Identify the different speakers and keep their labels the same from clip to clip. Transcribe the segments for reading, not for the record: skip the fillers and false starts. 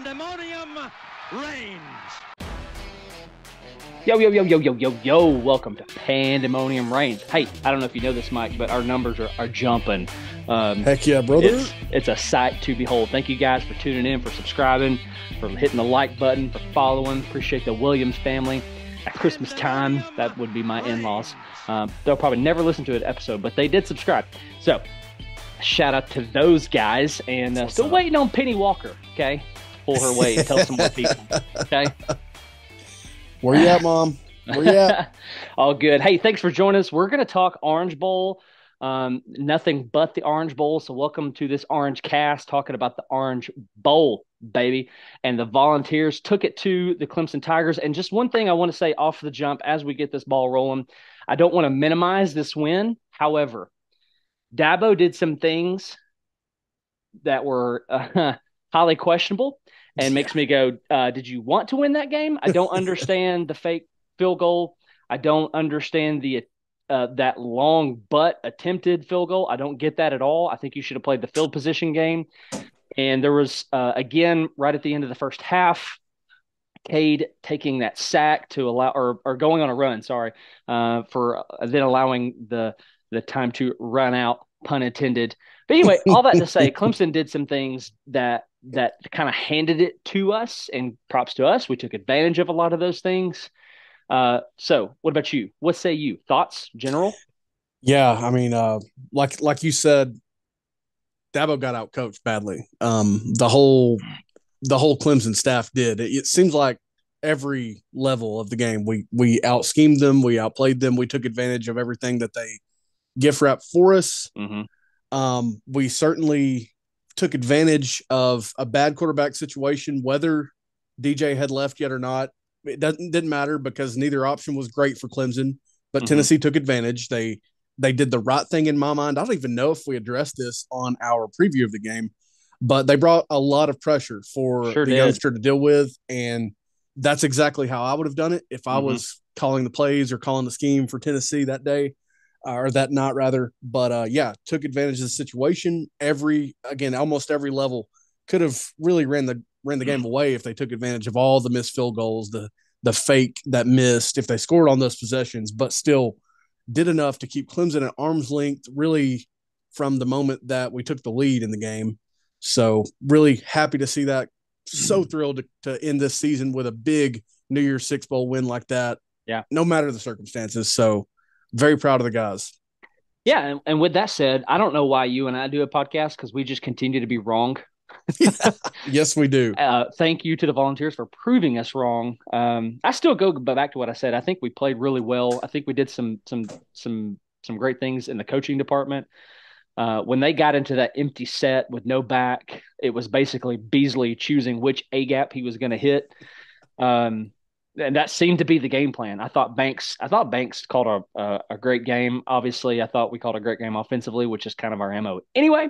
Speaker 1: Pandemonium Reigns.
Speaker 2: Yo, welcome to Pandemonium Reigns. Hey, I don't know if you know this, Mike, but our numbers are jumping.
Speaker 3: Heck yeah, brother.
Speaker 2: It's a sight to behold. Thank you guys for tuning in, for subscribing, for hitting the like button, for following. Appreciate the Williams family. At Christmas time, that would be my in-laws. They'll probably never listen to an episode, but they did subscribe. So, shout out to those guys. And still waiting on Penny Walker, okay? Pull her weight and tell some more people, okay?
Speaker 3: Where you at, Mom? Where you at?
Speaker 2: All good. Hey, thanks for joining us. We're going to talk Orange Bowl. Nothing but the Orange Bowl. So welcome to this OrangeCast, talking about the Orange Bowl, baby. And the Volunteers took it to the Clemson Tigers. And just one thing I want to say off the jump as we get this ball rolling, I don't want to minimize this win. However, Dabo did some things that were highly questionable. And makes me go, did you want to win that game? I don't understand the fake field goal. I don't understand the that long but attempted field goal. I don't get that at all. I think you should have played the field position game. And there was, again, right at the end of the first half, Cade taking that sack to allow, or going on a run, for then allowing the time to run out, pun intended. But anyway, all that to say, Clemson did some things that kind of handed it to us, and props to us. We took advantage of a lot of those things. So what about you? What say you? Thoughts, general?
Speaker 3: Yeah, I mean, like you said, Dabo got out coached badly. The whole Clemson staff did. It seems like every level of the game, we out schemed them, we outplayed them, we took advantage of everything that they gift wrapped for us.
Speaker 2: Mm-hmm.
Speaker 3: We certainly took advantage of a bad quarterback situation, whether DJ had left yet or not. It didn't matter because neither option was great for Clemson, but Tennessee took advantage. They did the right thing in my mind. I don't even know if we addressed this on our preview of the game, but they brought a lot of pressure for the youngster to deal with, and that's exactly how I would have done it if I was calling the plays or calling the scheme for Tennessee that day. Or that not rather, but yeah, took advantage of the situation. Almost every level could have really ran the game away if they took advantage of all the missed field goals, the fake that missed, if they scored on those possessions, but still did enough to keep Clemson at arm's length really from the moment that we took the lead in the game. So really happy to see that. So thrilled to end this season with a big New Year's Six Bowl win like that.
Speaker 2: Yeah,
Speaker 3: no matter the circumstances. So very proud of the guys.
Speaker 2: Yeah, and with that said, I don't know why you and I do a podcast, because we just continue to be wrong.
Speaker 3: Yes, we do.
Speaker 2: Thank you to the Volunteers for proving us wrong. I still go back to what I said. I think we played really well. I think we did some great things in the coaching department. When they got into that empty set with no back, it was basically Beasley choosing which A gap he was going to hit. And that seemed to be the game plan. I thought Banks called a great game. Obviously, I thought we called a great game offensively, which is kind of our MO. Anyway,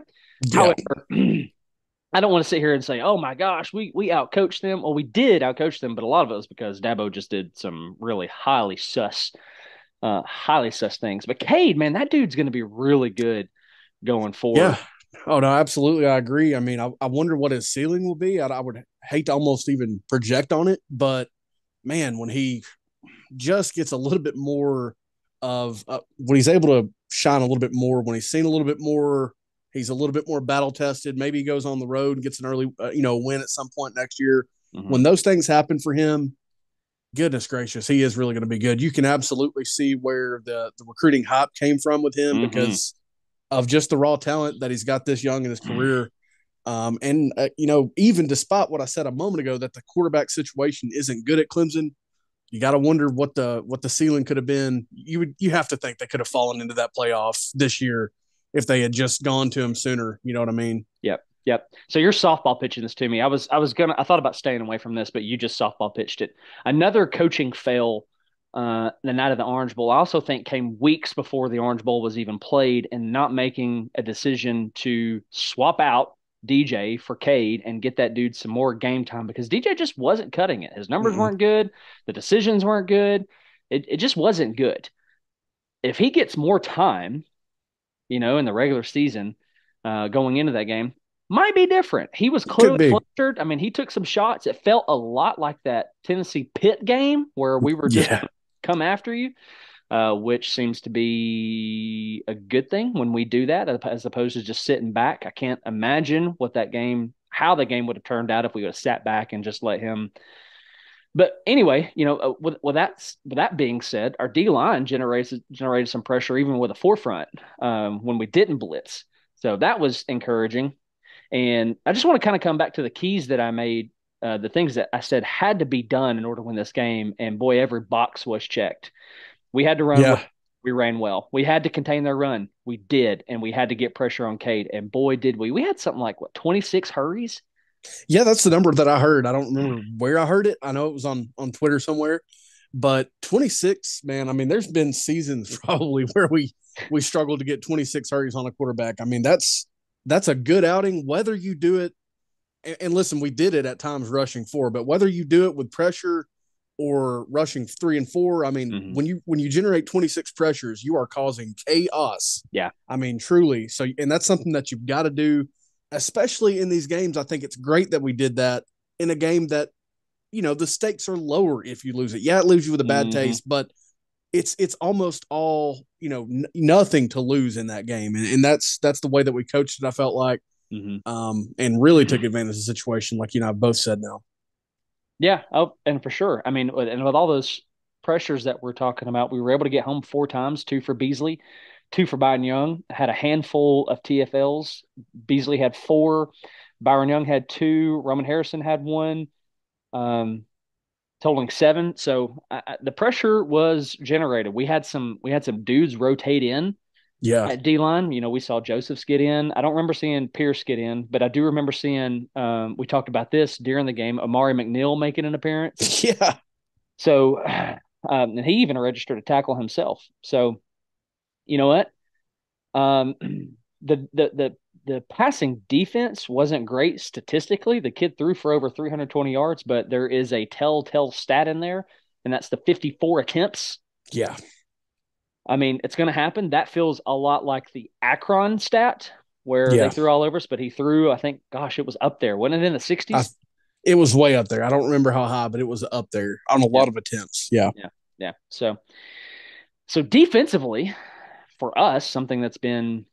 Speaker 2: However, I don't want to sit here and say, oh my gosh, we outcoached them. Well, we did outcoach them, but a lot of it was because Dabo just did some really highly sus things. But Cade, man, that dude's going to be really good going forward.
Speaker 3: Yeah. Oh, no, absolutely. I agree. I mean, I wonder what his ceiling will be. I would hate to almost even project on it, but man, when he just gets a little bit more of when he's able to shine a little bit more, when he's seen a little bit more, he's a little bit more battle tested. Maybe he goes on the road and gets an early, win at some point next year. When those things happen for him, goodness gracious, he is really going to be good. You can absolutely see where the recruiting hype came from with him because of just the raw talent that he's got this young in his career. Even despite what I said a moment ago, that the quarterback situation isn't good at Clemson, you got to wonder what the ceiling could have been. You have to think they could have fallen into that playoff this year if they had just gone to him sooner. You know what I mean?
Speaker 2: Yep. So you're softball pitching this to me. I thought about staying away from this, but you just softball pitched it. Another coaching fail the night of the Orange Bowl, I also think came weeks before the Orange Bowl was even played, and not making a decision to swap out DJ for Cade and get that dude some more game time, because DJ just wasn't cutting it. His numbers weren't good. The decisions weren't good. It just wasn't good. If he gets more time, in the regular season going into that game, might be different. He was
Speaker 3: It could
Speaker 2: clearly
Speaker 3: be.
Speaker 2: flustered. I mean, he took some shots. It felt a lot like that Tennessee Pitt game where we were just
Speaker 3: Yeah.
Speaker 2: going to come after you, which seems to be a good thing when we do that as opposed to just sitting back. I can't imagine how the game would have turned out if we would have sat back and just let him. But anyway, with that being said, our D line generated some pressure even with a forefront when we didn't blitz. So that was encouraging. And I just want to kind of come back to the keys that I made, the things that I said had to be done in order to win this game. And boy, every box was checked. We had to run well.
Speaker 3: Yeah.
Speaker 2: We ran well. We had to contain their run. We did. And we had to get pressure on Cade. And boy, did we. We had something like, 26 hurries?
Speaker 3: Yeah, that's the number that I heard. I don't remember where I heard it. I know it was on Twitter somewhere. But 26, man, I mean, there's been seasons probably where we struggled to get 26 hurries on a quarterback. I mean, that's a good outing, whether you do it and listen, we did it at times rushing 4, but whether you do it with pressure or rushing 3 and 4, I mean,
Speaker 2: Mm-hmm.
Speaker 3: when you generate 26 pressures, you are causing chaos.
Speaker 2: Yeah.
Speaker 3: I mean, truly. So, and that's something that you've got to do, especially in these games. I think it's great that we did that in a game that, the stakes are lower if you lose it. Yeah, it leaves you with a bad
Speaker 2: Mm-hmm.
Speaker 3: taste, but it's almost all, nothing to lose in that game. And that's the way that we coached it, I felt like.
Speaker 2: Mm-hmm.
Speaker 3: And really took advantage of the situation, like I've both said now.
Speaker 2: Yeah. Oh, and for sure. I mean, and with all those pressures that we're talking about, we were able to get home 4 times, 2 for Beasley, 2 for Byron Young. Had a handful of TFLs. Beasley had 4. Byron Young had 2. Roman Harrison had 1. Um, totaling 7. So the pressure was generated. We had some dudes rotate in
Speaker 3: Yeah.
Speaker 2: at D line. We saw Josephs get in. I don't remember seeing Pierce get in, but I do remember seeing. We talked about this during the game. Amari McNeil making an appearance.
Speaker 3: Yeah.
Speaker 2: So, and he even registered a tackle himself. So, you know what? Um, the passing defense wasn't great statistically. The kid threw for over 320 yards, but there is a telltale stat in there, and that's the 54 attempts.
Speaker 3: Yeah.
Speaker 2: I mean, it's going to happen. That feels a lot like the Akron stat where they
Speaker 3: Yeah.
Speaker 2: threw all over us, but he threw, I think, gosh, it was up there. Wasn't it in the 60s?
Speaker 3: It was way up there. I don't remember how high, but it was up there on a
Speaker 2: Yeah.
Speaker 3: lot of attempts. Yeah.
Speaker 2: Yeah. Yeah. So defensively, for us, something that's been,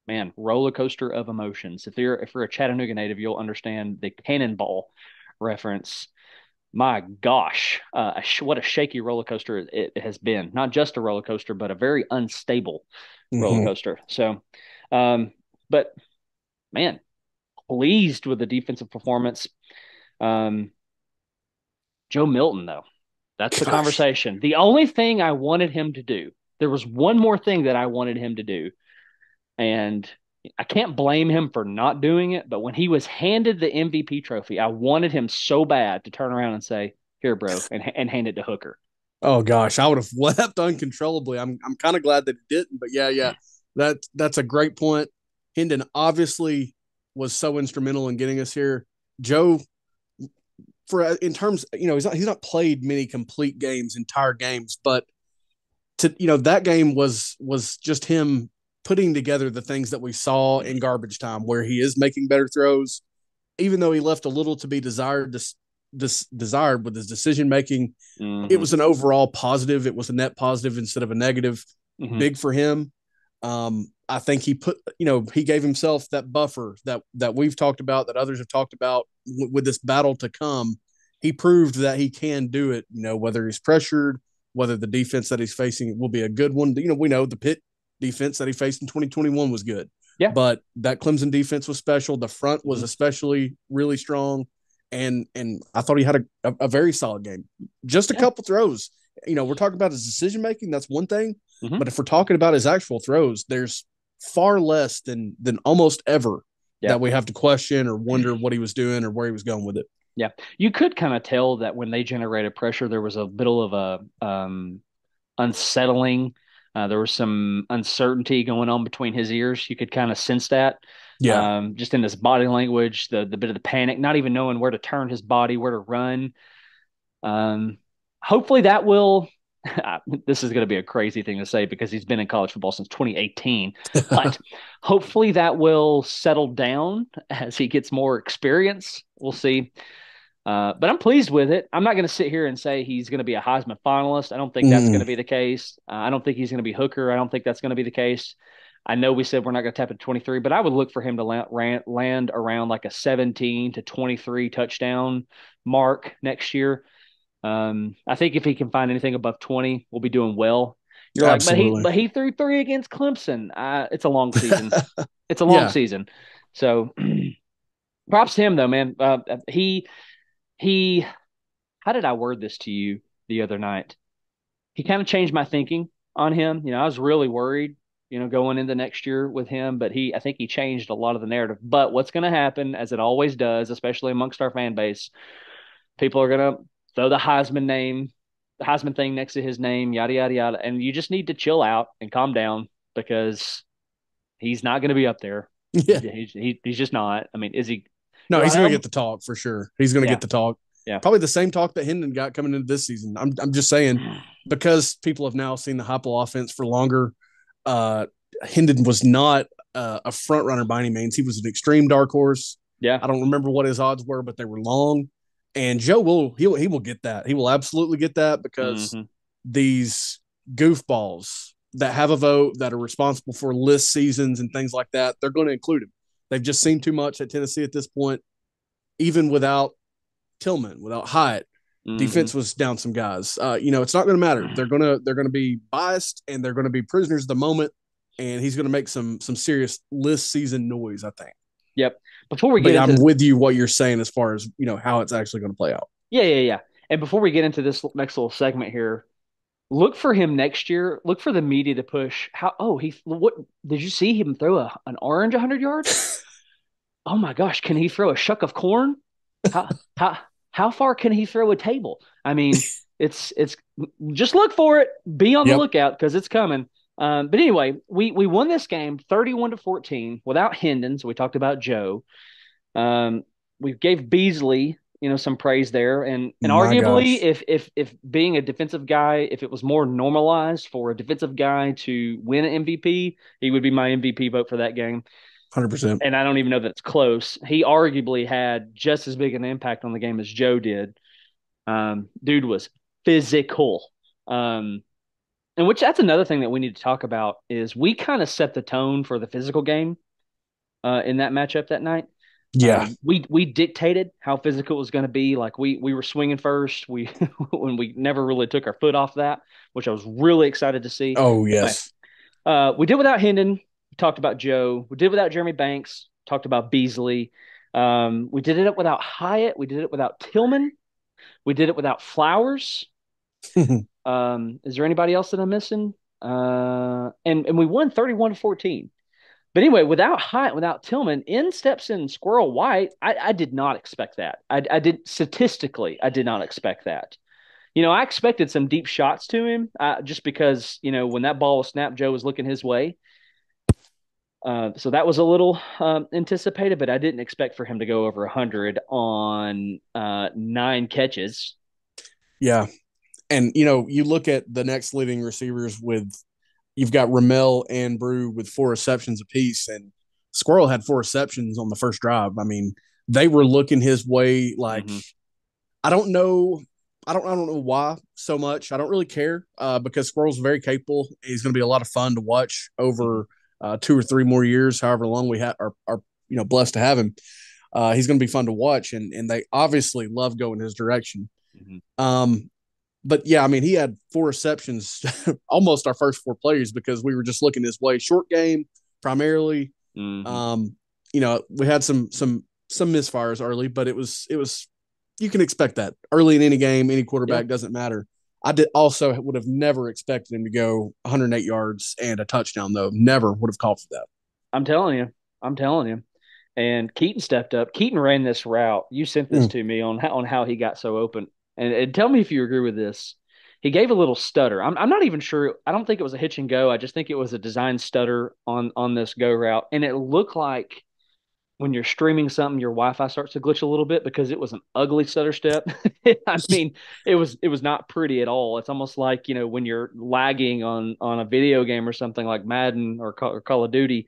Speaker 2: man, roller coaster of emotions. If you're a Chattanooga native, you'll understand the cannonball reference. My gosh, what a shaky roller coaster it has been. Not just a roller coaster, but a very unstable roller
Speaker 3: Mm-hmm.
Speaker 2: coaster. So, um, but man, pleased with the defensive performance. Um, Joe Milton, though, that's the
Speaker 3: Gosh.
Speaker 2: conversation. The only thing I wanted him to do, there was one more thing that I wanted him to do, and I can't blame him for not doing it. But when he was handed the MVP trophy, I wanted him so bad to turn around and say, "Here, bro," and hand it to Hooker.
Speaker 3: Oh gosh, I would have wept uncontrollably. I'm kind of glad that it didn't, but yeah, that's a great point. Hendon obviously was so instrumental in getting us here. Joe, for in terms, he's not played many complete games, entire games, but that game was just him putting together the things that we saw in garbage time, where he is making better throws, even though he left a little to be desired. Desired with his decision making. It
Speaker 2: Mm-hmm.
Speaker 3: was an overall positive. It was a net positive instead of a negative.
Speaker 2: Mm-hmm.
Speaker 3: Big for him. I think he gave himself that buffer that we've talked about, that others have talked about with this battle to come. He proved that he can do it, whether he's pressured, whether the defense that he's facing will be a good one. We know the Pitt defense that he faced in 2021 was good,
Speaker 2: Yeah.
Speaker 3: but that Clemson defense was special. The front was especially really strong. And I thought he had a very solid game. Just a couple throws. We're talking about his decision making. That's one thing.
Speaker 2: Mm-hmm.
Speaker 3: But if we're talking about his actual throws, there's far less than almost ever that we have to question or wonder what he was doing or where he was going with it.
Speaker 2: Yeah, you could kind of tell that when they generated pressure, there was a bit of a unsettling. There was some uncertainty going on between his ears. You could kind of sense that,
Speaker 3: Yeah.
Speaker 2: just in his body language, the bit of the panic, not even knowing where to turn his body, where to run. Hopefully that will this is going to be a crazy thing to say because he's been in college football since 2018, but hopefully that will settle down as he gets more experience. We'll see. But I'm pleased with it. I'm not going to sit here and say he's going to be a Heisman finalist. I don't think that's going to
Speaker 3: Mm,
Speaker 2: be the case. I don't think he's going to be Hooker. I don't think that's going to be the case. I know we said we're not going to tap at 23, but I would look for him to land around like a 17 to 23 touchdown mark next year. I think if he can find anything above 20, we'll be doing well. You're like, but he
Speaker 3: absolutely.
Speaker 2: but he threw three against Clemson. It's a long season. It's a long
Speaker 3: Yeah.
Speaker 2: season. So props to him though, man. He how did I word this to you the other night? He kind of changed my thinking on him. I was really worried, going into next year with him, but I think he changed a lot of the narrative. But what's going to happen, as it always does, especially amongst our fan base, people are going to throw the Heisman thing next to his name, yada, yada, yada. And you just need to chill out and calm down because he's not going to be up there.
Speaker 3: Yeah.
Speaker 2: He's just not. I mean, is he?
Speaker 3: No, he's going to
Speaker 2: Well,
Speaker 3: get the talk for sure. He's going to
Speaker 2: yeah,
Speaker 3: get the talk.
Speaker 2: yeah.
Speaker 3: Probably the same talk that Hendon got coming into this season. I'm just saying because people have now seen the Heupel offense for longer. Uh, Hendon was not a front runner by any means. He was an extreme dark horse.
Speaker 2: Yeah.
Speaker 3: I don't remember what his odds were, but they were long. And Joe he will get that. He will absolutely get that because
Speaker 2: Mm-hmm.
Speaker 3: these goofballs that have a vote that are responsible for list seasons and things like that, they're going to include him. They've just seen too much at Tennessee at this point, even without Tillman, without Hyatt.
Speaker 2: Mm-hmm.
Speaker 3: Defense was down some guys. It's not going to matter. They're gonna be biased and they're going to be prisoners of the moment. And he's going to make some serious list season noise, I think.
Speaker 2: Yep. Before we get
Speaker 3: But I'm
Speaker 2: into
Speaker 3: with you what you're saying as far as how it's actually going to play out.
Speaker 2: Yeah, yeah, yeah. And before we get into this next little segment here, look for him next year. Look for the media to push. What did you see him throw an orange 100 yards? Oh my gosh, can he throw a shuck of corn? How how how far can he throw a table? I mean, it's just look for it. Be on the
Speaker 3: Yep.
Speaker 2: lookout because it's coming. But anyway, we won this game 31-14 without Hendon. So we talked about Joe. Um, we gave Beasley, some praise there, and
Speaker 3: My
Speaker 2: arguably,
Speaker 3: gosh.
Speaker 2: if being a defensive guy, if it was more normalized for a defensive guy to win an MVP, he would be my MVP vote for that game.
Speaker 3: 100%.
Speaker 2: And I don't even know that it's close. He arguably had just as big an impact on the game as Joe did. Dude was physical. And which that's another thing that we need to talk about is we kind of set the tone for the physical game in that matchup that night.
Speaker 3: Yeah.
Speaker 2: We dictated how physical it was going to be. Like we were swinging first. We when we never really took our foot off that, which I was really excited to see.
Speaker 3: Oh,
Speaker 2: Anyway,
Speaker 3: yes.
Speaker 2: we did without Hendon. We talked about Joe. We did without Jeremy Banks. Talked about Beasley. We did it without Hyatt. We did it without Tillman. We did it without Flowers. Is there anybody else that I'm missing? And we won 31-14. But anyway, without Hyatt, without Tillman, in steps in Squirrel White. I did not expect that. I did statistically, I did not expect that. I expected some deep shots to him just because, when that ball was snapped, Joe was looking his way. So that was a little anticipated, but I didn't expect for him to go over 100 on 9 catches.
Speaker 3: Yeah. And, you look at the next leading receivers you've got Ramel and Brew with 4 receptions apiece, and Squirrel had 4 receptions on the first drive. I mean, they were looking his way like,
Speaker 2: Mm-hmm.
Speaker 3: I don't know. I don't know why so much. I don't really care because Squirrel's very capable. He's going to be a lot of fun to watch over 2 or 3 more years, however long we are blessed to have him. He's going to be fun to watch, and they obviously love going his direction.
Speaker 2: Mm-hmm.
Speaker 3: But yeah, I mean, he had 4 receptions, almost our first 4 plays because we were just looking his way. Short game primarily.
Speaker 2: Mm-hmm.
Speaker 3: We had some misfires early, but it was you can expect that early in any game, any quarterback,
Speaker 2: Yeah,
Speaker 3: doesn't matter. Would have never expected him to go 108 yards and a touchdown though. Never would have called for that.
Speaker 2: I'm telling you. I'm telling you. And Keaton stepped up. Keaton ran this route. You sent this
Speaker 3: Mm.
Speaker 2: to me on how he got so open. And tell me if you agree with this. He gave a little stutter. I'm not even sure. I don't think it was a hitch and go. I just think it was a design stutter on this go route. And it looked like when you're streaming something, your Wi-Fi starts to glitch a little bit because it was an ugly stutter step. I mean, it was not pretty at all. It's almost like, when you're lagging on a video game or something like Madden or Call of Duty.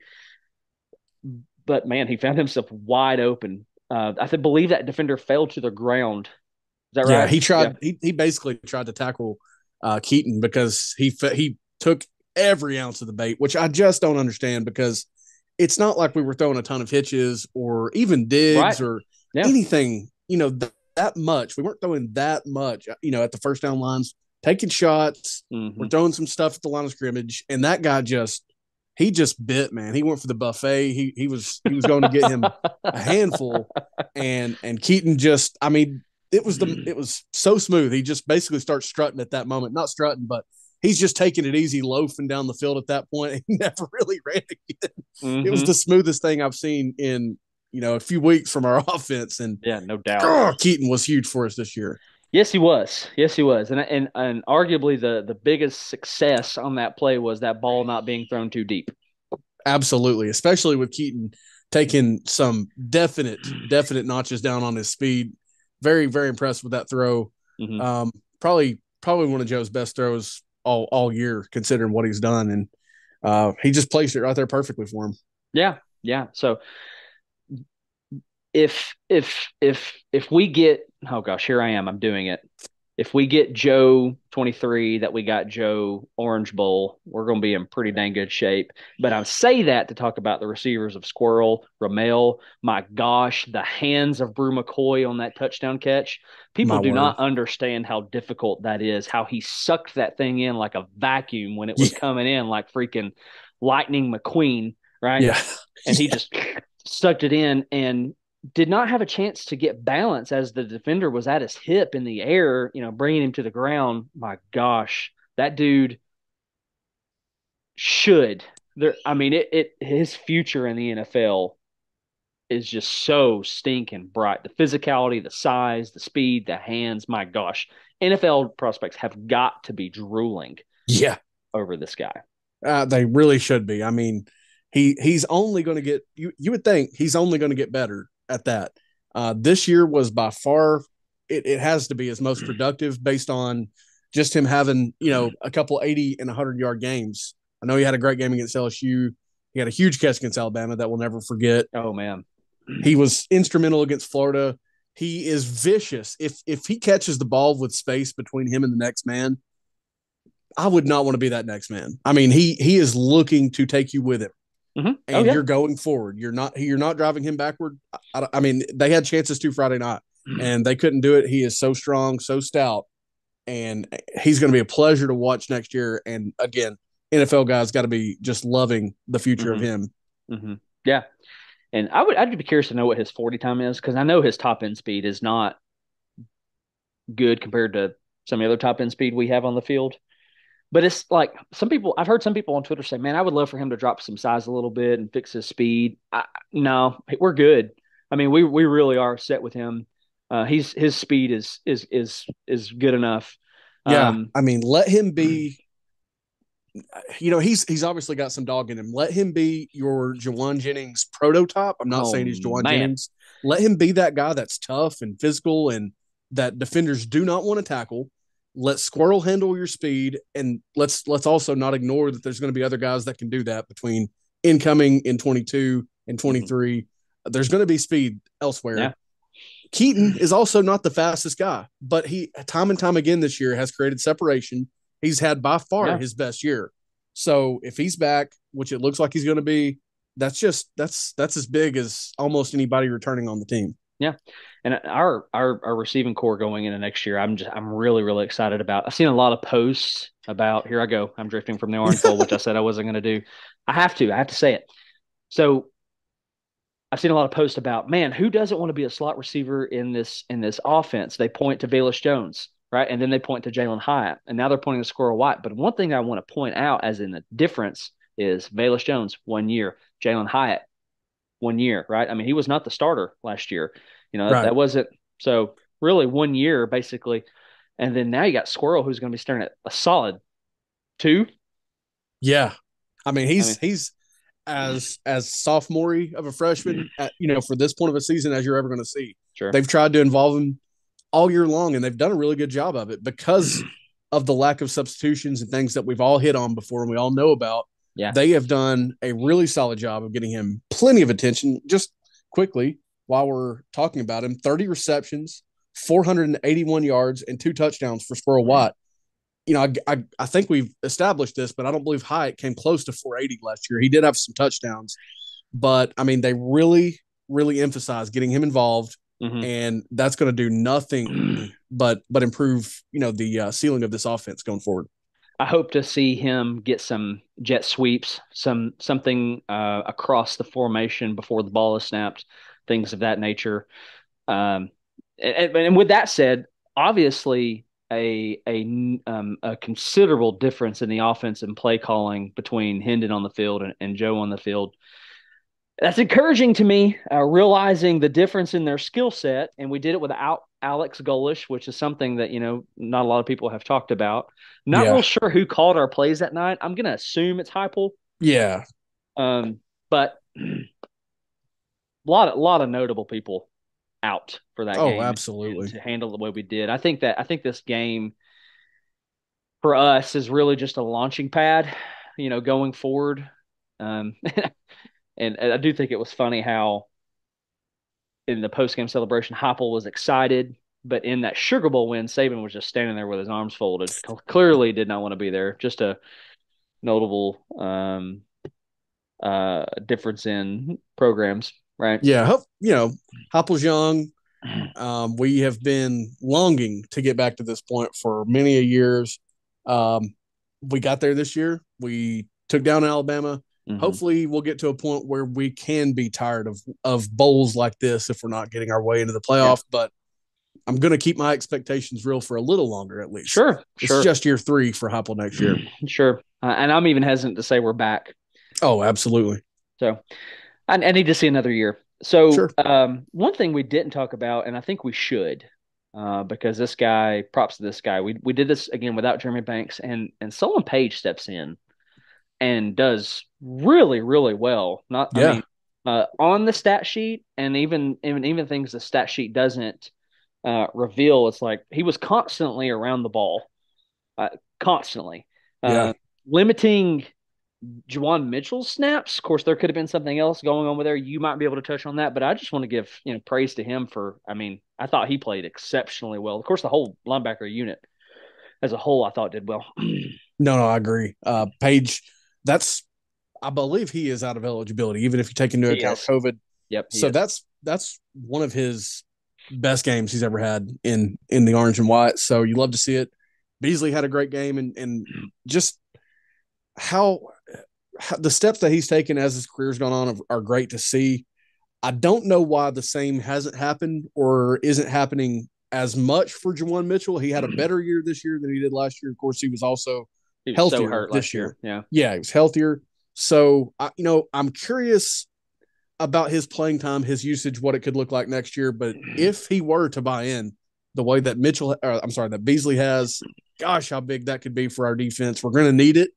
Speaker 2: But man, he found himself wide open. Believe that defender fell to the ground. Is that
Speaker 3: Yeah,
Speaker 2: right?
Speaker 3: he
Speaker 2: Yeah.
Speaker 3: tried. He basically tried to tackle Keaton because he took every ounce of the bait, which I just don't understand because it's not like we were throwing a ton of hitches or even digs
Speaker 2: Right.
Speaker 3: or
Speaker 2: Yeah.
Speaker 3: anything, that much. We weren't throwing that much, at the first down lines, taking shots. We're throwing some stuff at the line of scrimmage, and that guy he just bit, man. He went for the buffet. He was going to get him a handful, and Keaton just, I mean, it was so smooth. He just basically starts strutting at that moment, not strutting, but he's just taking it easy, loafing down the field at that point. He never really ran again. It was the smoothest thing I've seen in a few weeks from our offense. And
Speaker 2: Yeah, no doubt.
Speaker 3: Keaton was huge for us this year.
Speaker 2: Yes, he was. Yes, he was. And arguably the biggest success on that play was that ball not being thrown too deep.
Speaker 3: Absolutely, especially with Keaton taking some definite notches down on his speed. Very, very impressed with that throw. Probably one of Joe's best throws all year, considering what he's done, and he just placed it right there perfectly for him.
Speaker 2: Yeah, yeah. So if we get, oh gosh, here I am, I'm doing it. If we get Joe 23, that we got Joe Orange Bowl, we're going to be in pretty dang good shape. But I say that to talk about the receivers of Squirrel, Ramel. My gosh, the hands of Brew McCoy on that touchdown catch. People do not understand how difficult that is, how he sucked that thing in like a vacuum when it was coming in like freaking Lightning McQueen, right?
Speaker 3: Yeah.
Speaker 2: And he just sucked it in and did not have a chance to get balance as the defender was at his hip in the air, bringing him to the ground. My gosh, that dude should there. I mean, his future in the NFL is just so stinking bright. The physicality, the size, the speed, the hands. My gosh, NFL prospects have got to be drooling.
Speaker 3: Yeah,
Speaker 2: over this guy.
Speaker 3: They really should be. I mean, he's only going to get. You would think he's only going to get better at that. This year was by far, it has to be his most productive based on just him having, a couple 80 and 100-yard games. I know he had a great game against LSU. He had a huge catch against Alabama that we'll never forget.
Speaker 2: Oh, man.
Speaker 3: He was instrumental against Florida. He is vicious. If he catches the ball with space between him and the next man, I would not want to be that next man. I mean, he is looking to take you with him. And you're going forward. You're not driving him backward. I mean, they had chances to Friday night, and they couldn't do it. He is so strong, so stout, and he's going to be a pleasure to watch next year. And again, NFL guys got to be just loving the future of him.
Speaker 2: Yeah, and I'd be curious to know what his 40 time is because I know his top end speed is not good compared to some of the other top end speed we have on the field. But it's like I've heard some people on Twitter say, man, I would love for him to drop some size a little bit and fix his speed. No, we're good. I mean, we really are set with him. His speed is good enough.
Speaker 3: Yeah. I mean, let him be, he's obviously got some dog in him. Let him be your Jawan Jennings prototype. I'm not saying he's Jawan Jennings. Let him be that guy that's tough and physical and that defenders do not want to tackle. Let Squirrel handle your speed, and let's also not ignore that there's going to be other guys that can do that between incoming in 22 and 23. There's going to be speed elsewhere.
Speaker 2: Yeah.
Speaker 3: Keaton is also not the fastest guy, but he time and time again this year has created separation. He's had by far his best year. So if he's back, which it looks like he's going to be, that's as big as almost anybody returning on the team.
Speaker 2: Yeah. And our receiving core going into next year, I'm really, really excited about. I've seen a lot of posts about, here I go, I'm drifting from the Orange Bowl, which I said I wasn't going to do. I have to say it. So I've seen a lot of posts about, man, who doesn't want to be a slot receiver in this offense? They point to Bayless Jones, right? And then they point to Jalen Hyatt. And now they're pointing to Squirrel White. But one thing I want to point out as in the difference is Bayless Jones, 1 year, Jalen Hyatt, 1 year, right? I mean, he was not the starter last year. That wasn't – so really 1 year basically. And then now you got Squirrel who's going to be staring at a solid 2.
Speaker 3: Yeah. I mean, he's as sophomore of a freshman for this point of a season as you're ever going to see.
Speaker 2: Sure.
Speaker 3: They've tried to involve him all year long, and they've done a really good job of it because of the lack of substitutions and things that we've all hit on before and we all know about.
Speaker 2: Yeah.
Speaker 3: They have done a really solid job of getting him plenty of attention. Just quickly, while we're talking about him, 30 receptions, 481 yards, and 2 touchdowns for Squirrel White. I think we've established this, but I don't believe Hyatt came close to 480 last year. He did have some touchdowns, but I mean, they really, really emphasize getting him involved, and that's going to do nothing but improve, the ceiling of this offense going forward.
Speaker 2: I hope to see him get some jet sweeps, something across the formation before the ball is snapped, things of that nature. And with that said, obviously a considerable difference in the offense and play calling between Hendon on the field and Joe on the field. That's encouraging to me, realizing the difference in their skill set. And we did it without Alex Golish, which is something that, not a lot of people have talked about. Not real sure who called our plays that night. I'm going to assume it's Heupel.
Speaker 3: Yeah.
Speaker 2: But a lot of notable people out for that game.
Speaker 3: Oh, absolutely.
Speaker 2: To handle the way we did. I think this game for us is really just a launching pad, going forward. And I do think it was funny how in the post-game celebration, Heupel was excited, but in that Sugar Bowl win, Saban was just standing there with his arms folded. Clearly did not want to be there. Just a notable difference in programs, right?
Speaker 3: Yeah, Heupel's young. We have been longing to get back to this point for many a years. We got there this year. We took down Alabama. Hopefully we'll get to a point where we can be tired of bowls like this if we're not getting our way into the playoff. Yeah. But I'm going to keep my expectations real for a little longer at least.
Speaker 2: Sure.
Speaker 3: It's just year 3 for Heupel next year.
Speaker 2: Sure. And I'm even hesitant to say we're back.
Speaker 3: Oh, absolutely.
Speaker 2: So I need to see another year. So
Speaker 3: sure.
Speaker 2: One thing we didn't talk about, and I think we should, because this guy, props to this guy. We did this again without Jeremy Banks, and Solon Page steps in and does really, really well. I mean, on the stat sheet, and even things the stat sheet doesn't reveal. It's like he was constantly around the ball, constantly limiting Juwan Mitchell's snaps. Of course, there could have been something else going on with there. You might be able to touch on that, but I just want to give praise to him for. I mean, I thought he played exceptionally well. Of course, the whole linebacker unit as a whole, I thought did well.
Speaker 3: No, I agree. Page. I believe he is out of eligibility, even if you take into account COVID.
Speaker 2: Yep.
Speaker 3: So that's one of his best games he's ever had in the orange and white. So you love to see it. Beasley had a great game, and just how the steps that he's taken as his career's gone on are great to see. I don't know why the same hasn't happened or isn't happening as much for Juwan Mitchell. He had a better year this year than he did last year. Of course, he was also healthier
Speaker 2: so hurt
Speaker 3: this year.
Speaker 2: Yeah,
Speaker 3: he was healthier. So, I'm curious about his playing time, his usage, what it could look like next year. But if he were to buy in the way that that Beasley has, gosh, how big that could be for our defense. We're going to need it.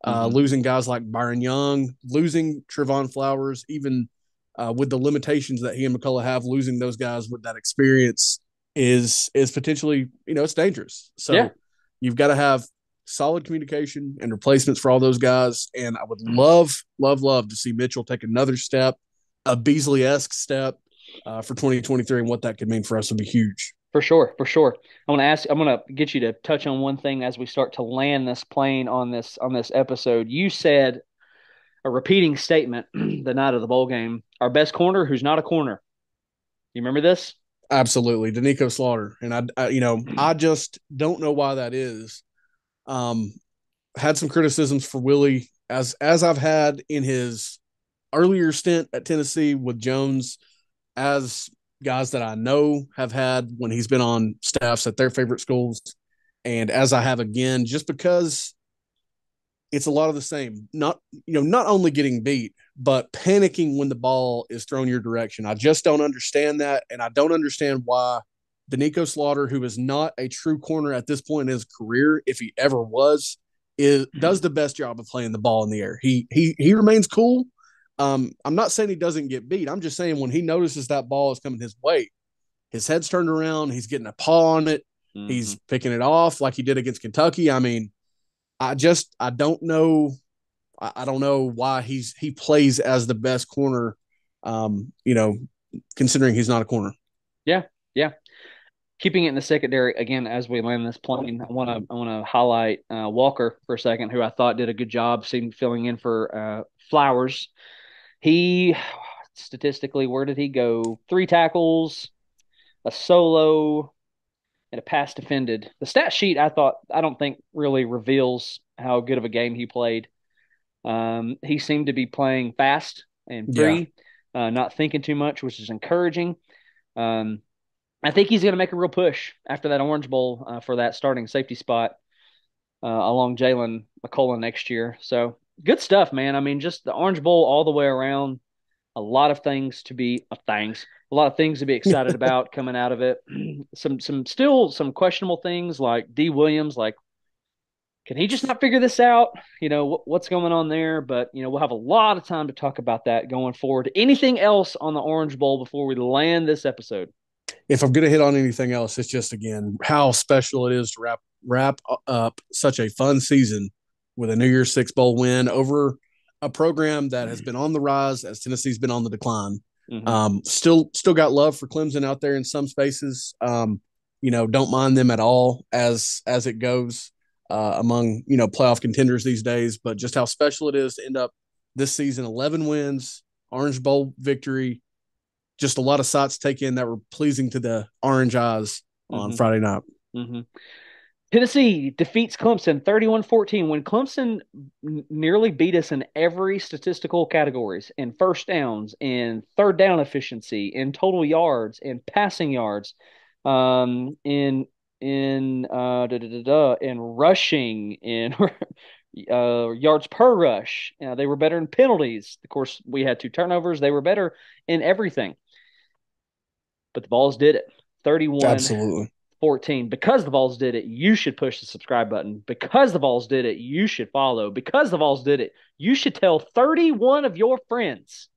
Speaker 3: Losing guys like Byron Young, losing Trevon Flowers, even with the limitations that he and McCullough have, losing those guys with that experience is potentially, it's dangerous. So you've got to have solid communication and replacements for all those guys. And I would love to see Mitchell take another step, a Beasley-esque step for 2023, and what that could mean for us would be huge.
Speaker 2: For sure. I'm going to get you to touch on one thing as we start to land this plane on this episode. You said a repeating statement the night of the bowl game, our best corner who's not a corner. You remember this?
Speaker 3: Absolutely. Danico Slaughter. And I just don't know why that is. Had some criticisms for Willie as I've had in his earlier stint at Tennessee with Jones, as guys that I know have had when he's been on staffs at their favorite schools, and as I have again, just because it's a lot of the same. Not only getting beat, but panicking when the ball is thrown your direction. I just don't understand that, and I don't understand why Danico Slaughter, who is not a true corner at this point in his career, if he ever was, does the best job of playing the ball in the air. He remains cool, I'm not saying he doesn't get beat. I'm just saying when he notices that ball is coming his way, his head's turned around. He's getting a paw on it. Mm-hmm. He's picking it off like he did against Kentucky. I mean, I don't know. I don't know why he plays as the best corner, considering he's not a corner.
Speaker 2: Yeah. Keeping it in the secondary again as we land this plane, I want to highlight Walker for a second, who I thought did a good job filling in for Flowers. He statistically, where did he go? 3 tackles, a solo, and a pass defended. The stat sheet I don't think really reveals how good of a game he played. He seemed to be playing fast and free, not thinking too much, which is encouraging. I think he's going to make a real push after that Orange Bowl for that starting safety spot along Jalen McCullough next year. So good stuff, man. I mean, just the Orange Bowl all the way around. A lot of things to be excited about coming out of it. Some questionable things like D. Williams, like, can he just not figure this out? What's going on there? But, we'll have a lot of time to talk about that going forward. Anything else on the Orange Bowl before we land this episode?
Speaker 3: If I'm going to hit on anything else, it's just, again, how special it is to wrap up such a fun season with a New Year's Six Bowl win over a program that has been on the rise as Tennessee's been on the decline. Mm-hmm. Still got love for Clemson out there in some spaces. Don't mind them at all as it goes among, playoff contenders these days, but just how special it is to end up this season, 11 wins, Orange Bowl victory, just a lot of sights to take in that were pleasing to the orange eyes on Friday night.
Speaker 2: Mm-hmm. Tennessee defeats Clemson 31-14 when Clemson nearly beat us in every statistical categories, in first downs, in third down efficiency, in total yards, in passing yards, in rushing, in yards per rush. They were better in penalties. Of course, we had 2 turnovers. They were better in everything. But the Vols did it. 31.
Speaker 3: Absolutely.
Speaker 2: 14. Because the Vols did it, you should push the subscribe button. Because the Vols did it, you should follow. Because the Vols did it, you should tell 31 of your friends.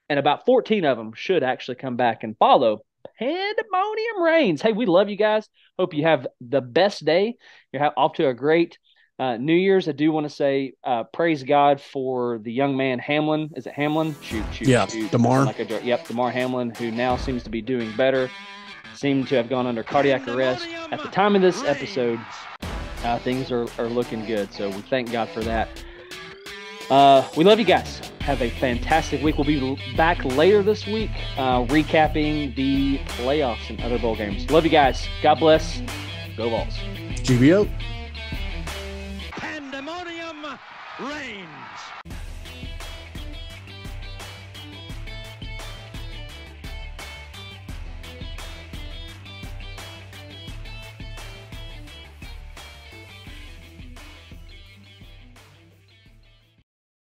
Speaker 2: And about 14 of them should actually come back and follow Pandemonium Reigns. Hey, we love you guys. Hope you have the best day. You're off to a great New Year's. I do want to say praise God for the young man Hamlin. Is it Hamlin? Shoot.
Speaker 3: Damar.
Speaker 2: Damar Hamlin, who now seems to be doing better. Seemed to have gone under cardiac arrest. At the time of this episode, things are looking good. So we thank God for that. We love you guys. Have a fantastic week. We'll be back later this week recapping the playoffs and other bowl games. Love you guys. God bless. Go Vols.
Speaker 3: GBO.